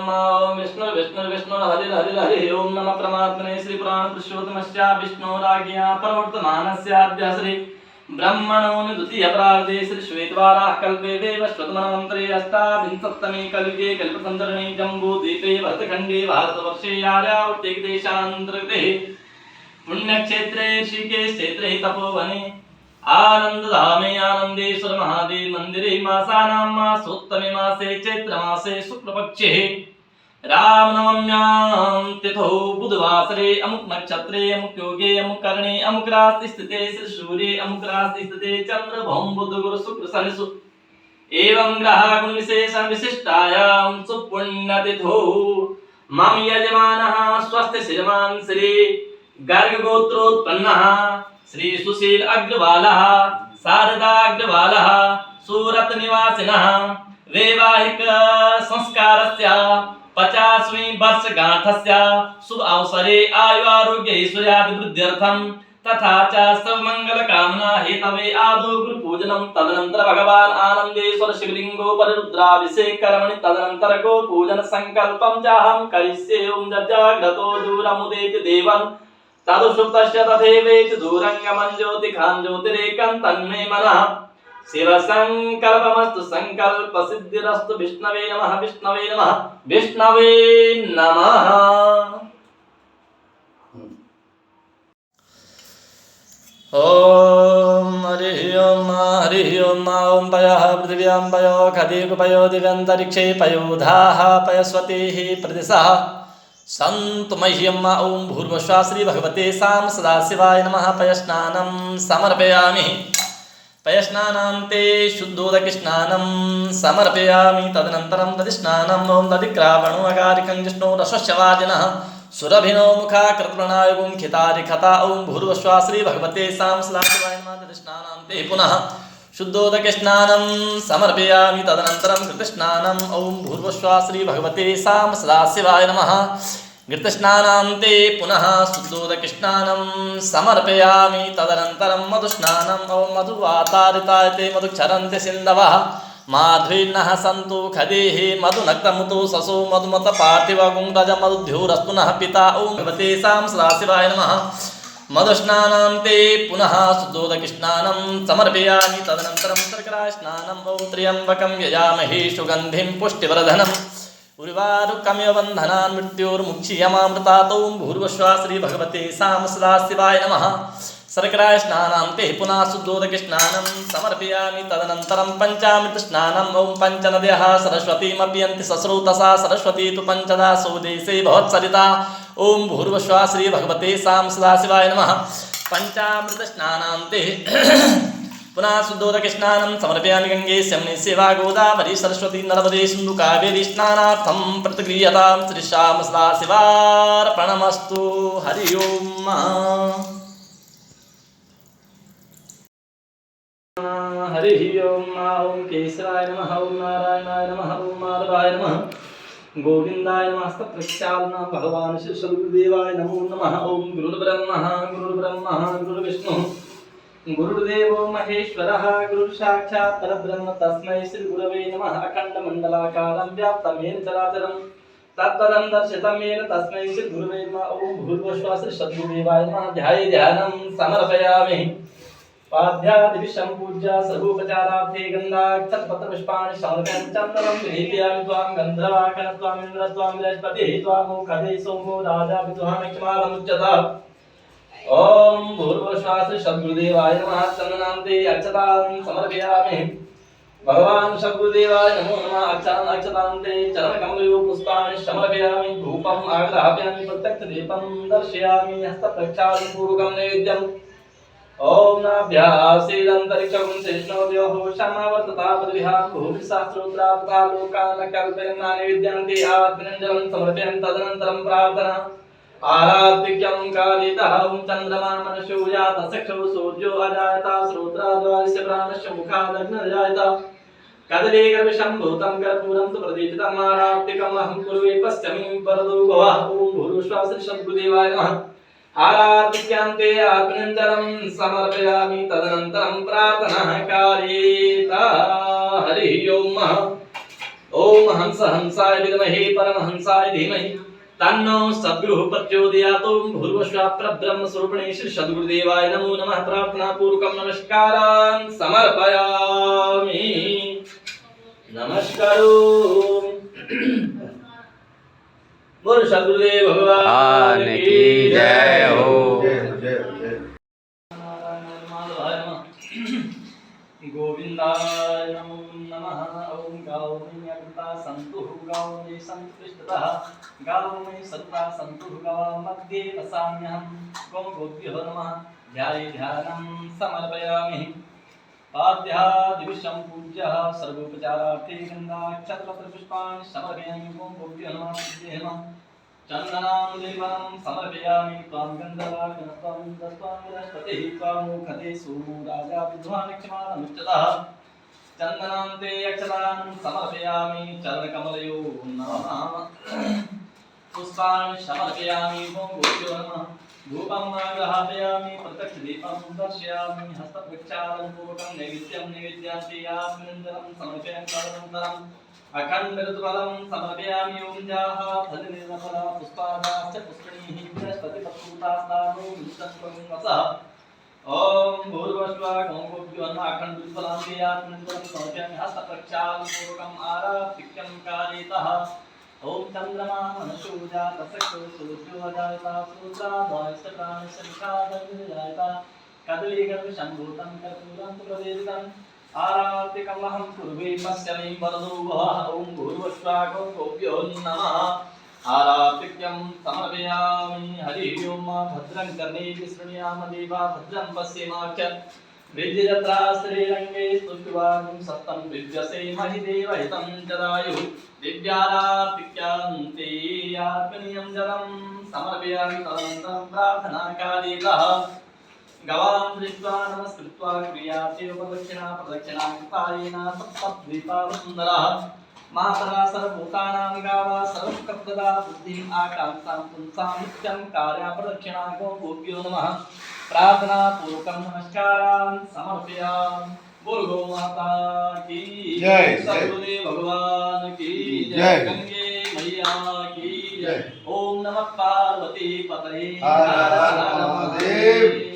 ओम विष्णु विष्णु विष्णु हरि हरि हरि ओम नमः परमात्मने श्री पुराण पुरुषोत्तमस्य विष्णोराज्ञा प्रवर्तमानस्याद्य श्री ब्रह्मणों द्वितीय प्रार्धे श्री श्वेतवारा कल्पे देवश्वतमन्वन्तरे अष्टाविंशत्तमे कलियुगे कल्पसंतरणे जम्बूद्वीपे भरतखण्डे भारतवर्षे आर्यावृत्तिदेशान्तर्गते पुण्यक्षेत्रे ऋषिकेश क्षेत्रे तपोवने आनंदधामे आनंदेश्वर महादेव मंदिरे मासानां मासोत्तमे मासे चैत्र मासे शुक्लपक्षे रामनवम्यां तिथौ बुधवासरे अमुक नक्षत्रे अमुक योगे अमुक करणे अमुक राशि स्थिते श्री सूर्ये अमुक राशि स्थिते चंद्र भौम बुध गुरु शुक्र शनि एवं ग्रह गुण विशेषण विशिष्टायां सुपुण्यतिथौ मम यजमानः स्वस्ति श्रीमान् श्री गर्ग गोत्रोत्पन्नः श्री सुशील अग्रवालः शारदा अग्रवालः सूरत निवासिनः वैवाहिक संस्कारस्य 50वीं वर्षगांठस्य शुभ अवसरे आयु आरोग्य ऐश्वर्यादि वृद्ध्यर्थं तथा च सर्वमंगल कामना हेतवे आदौ गुरु पूजनं तदनंतर भगवान आनंदेश्वर शिवलिंगो परिरुद्राभिषेक कर्मणि तदनंतर गो पूजन संकल्पं चाहं करिष्ये ओम जजाग्रतो दूरमुदेति देवं तदुषुप्तस्य तथैवेति दूरंगमं ज्योतिखां ज्योतिरेकं तन्मे मनः शिवसंकल्पमस्तु संकल्प सिद्धिरस्तु विष्णवे नमः विष्णवे नमः विष्णवे नमः। ओम हरि ओम ओम पयः पृथिव्यां पयो खदिव पयो दिव्यन्तरिक्षे पयोधाः पयस्वतीः प्रदिशः संतु मह्यम ओम भूर्भुवः श्री भगवते साम सदाशिवाय नमः। पयस्नानं समर्पयामि पयस्नानान्ते शुद्धोदकस्नानं समर्पयामि तदनन्तरं दधिस्नानं ओम दधिक्रावणो अकारिकं जिष्णो रसस्यवाजिनः सुरभिनो मुखा कृतप्रणायुगुं खितारिखता ओम भूर्भुवः श्री भगवते साम सदाशिवाय नमः। दधिस्नानान्ते पुनः शुद्धोदकस्नानं समर्पयामि तदनन्तरं घृतस्नानं ओम भूर्भुवः श्री भगवते साम सदाशिवाय नमः। घृतस्नानान्ते पुनः शुद्धोदकस्नानं समर्पयामि तदनन्तरं मधुस्नानं ओम मधुवातारितायते मधुक्षरन्ति सिन्धवः माध्वीर्नः सन्तु खदेः मधुनक्तमुतो ससो मधुमत पार्थिवगुंरज मधुद्योरस्तु नः पिता ओम भगवते साम सदाशिवाय नमः। मधुस्नानान्ते पुनः शुद्धोदकस्नानं समर्पयामि तदनन्तरं शर्करास्नानं ओम त्र्यम्बकं यजामहे सुगन्धिं पुष्टिवर्धनम् उर्वारुकमिव बन्धनान् मृत्योर्मुक्षीयमामृतात् ओम भूर्भुवः श्री भगवते साम सदाशिवाय नमः। शर्करास्नानान्ते पुनः शुद्धोदकस्नानं समर्पयामि तदनन्तरं पञ्चामृतस्नानं ओम पञ्चनद्यः सरस्वतीमपीयन्ति सस्रोतसा सरस्वती तु पञ्चदा सौदेशे भवत्सरिता ओम भूर्भुवः श्री भगवते साम सदाशिवाय नमः। पञ्चामृतस्नानान्ते पुनः शुद्धोदकस्नानं समर्पयामि गंगे यमुने सेवा गोदावरी सरस्वती नर्मदे सिन्धु कावेरी स्नानार्थं प्रतिगृह्यतां श्री श्याम सदाशिवार्पणमस्तु। हरि ओम हरि ओम ओम केशवाय नमः ओम नारायणाय नमः ओम माधवाय नमः गोविंदाय नमः प्रक्षालना भगवान श्री सद्गुरुदेवाय नमो नमः। ओम गुरुर्ब्रह्मा गुरुर्विष्णु गुरुर्देवो महेश्वरः गुरुर्साक्षात् परब्रह्म तस्मै श्री गुरवे नमः। अखण्डमण्डलाकारं व्याप्तं येन चराचरं तत्पदं दर्शितं येन तस्मै श्री गुरवे नमः। ओम भूर्भुवः श्री सद्गुरुदेवाय नमः। ध्यानं समर्पयामि पाद्यादिभिः सम्पूज्य सर्वोपचारार्थे गन्धाक्षतपत्रपुष्पाणि समर्पयामि चन्दनं विलेपयामि त्वां गन्धर्वाकन त्वां इन्द्र त्वां बृहस्पतिः त्वां मुखदे सोमो राजा विद्वामक्षमालमुच्यता। ओम भूर्भुवः श्री सद्गुरुदेवाय नमः। चन्दनान्ते अक्षतां समर्पयामि भगवान सद्गुरुदेवाय नमो नमः। अक्षतान्ते चरणकमलयो पुष्पाणि समर्पयामि धूपम् आग्राहयामि प्रत्यक्षदीपं दर्शयामि हस्तप्रक्षालनं पूर्वकं नैवेद्यम् ओम नाभ्यासीदन्तरिक्षगुं शेषणोदयोः समावर्तता पदविहां भूमिशास्त्रोत्राप्ता लोकान् कल्पयन् नैवेद्यन्ते आत्मनञ्जलं समर्पयन् तदनन्तरं प्रार्थना आराधिक्यं कालितः ओम चन्द्रमा मनसो जात चक्षु सूर्यो अजायता श्रोत्राद्वारस्य प्राणस्य मुखादग्निर्जायता कदलीगर्भसम्भूतं कर्पूरं तु प्रदीपितम् आराधिकम् अहं कुर्वे पश्चिमी वरदो भवः। ओम भूर्भुवः श्री सद्गुरुदेवाय नमः। आराधिक्यान्ते आत्मनञ्जलं समर्पयामि तदनन्तरं प्रार्थना कालिता। हरि ओम ओम हंस हंसाय विद्महे परमहंसाय धीमहि तन्नो सद्गुरुः प्रचोदयात्। भूर्भुवस्सुः परब्रह्म स्वरूपिणे श्री सद्गुरुदेवाय नमो नमः। प्रार्थना पूर्वकं नमस्कारान् समर्पयामि। नमस्कारो बोल सद्गुरुदेव भगवान की जय हो। गोविंदाय नमो नमः। ओम गाओ में अग्रता संतु गाओ में संतुष्टतः गाओ में सत्ता संतु गाओ मध्ये वसाम्यहम्। ओम गोभ्यो नमः। ध्याये ध्यानं समर्पयामि। पाद्यादिविषं पूज्यः सर्वोपचारार्थे गन्धाक्षतपत्रपुष्पाणि समर्पयामि। ओम गोभ्यो नमः। सिद्धे नमः। चन्दनां लेपनं समर्पयामि। त्वां गन्धर्वाग्नत्वं दत्त्वां बृहस्पतिः त्वामुखते सुराजा विद्वानक्षमाणमुच्यतः। चन्दनान्ते अक्षतां समर्पयामि। चरणकमलयो नमः। पुष्पाणि समर्पयामि। ओम गोभ्यो नमः। धूपं आग्रहापयामि। प्रत्यक्षदीपं दर्शयामि। हस्तप्रक्षालनं पूर्वकं नैवेद्यं निवेद्यान्ति यास्मिन्नन्तरं समर्पयामि। तदनन्तरम् अखण्डऋतुफलं समर्पयामि। ओम जाः फलनिर्मला पुष्पादाश्च पुष्पिणीः बृहस्पतिपत्रूतास्तानो विष्टन्वसः। ओम भूर्भुवस्सुः ओम गोभ्यो नमः। अखण्डऋतुफलं यास्मिन्नन्तरं समर्पयामि। हस्तप्रक्षालनपूर्वकम् आराधिक्यं कारयतः। ओम चंद्रमा मनसो जात सखो सूर्यो जायता सूत्राद्वायस्तप्राणशरिखादग्निर्जायता कदली गर्भ शम्भूतं कर्पूरं प्रवेदितं आरातिकमहं कुर्वे पश्यमे वरदो वः। ओम भूर्भुवस्सुः ओम गोभ्यो नमः। आरातिक्यं समर्पयामि। हरि ओम भद्रं कर्णेभिः शृणुयाम देवा भद्रं पश्येमाक्ष विद्यजत्रा श्रीरङ्गे स्तुष्टुवागुं सत्तं विद्यसे महि देवहितं जदायुः। दिव्यारातिक्यान्ते यार्पणीयं जलं समर्पयामि। तदनन्तरं प्रार्थनाकार्यतः गवां दृष्ट्वा नमस्कृत्वा क्रियाते उपदक्षिणा प्रदक्षिणा कृतायेन सप्तद्वीपावसुन्दरः। मातरा सर्वभूतानां गावा सर्वकर्तदा बुद्धिम् आकाङ्क्षां पुंसां नित्यं कार्या प्रदक्षिणा। गोभ्यो नमः। प्रार्थना पूर्वकं नमस्कारान् समर्पयामि। बोल गौ माता की जय। सद्गुरुदेव भगवान की जय। गंगे मैया की जय। ओम नमः पार्वती पतये हर हर महादेव।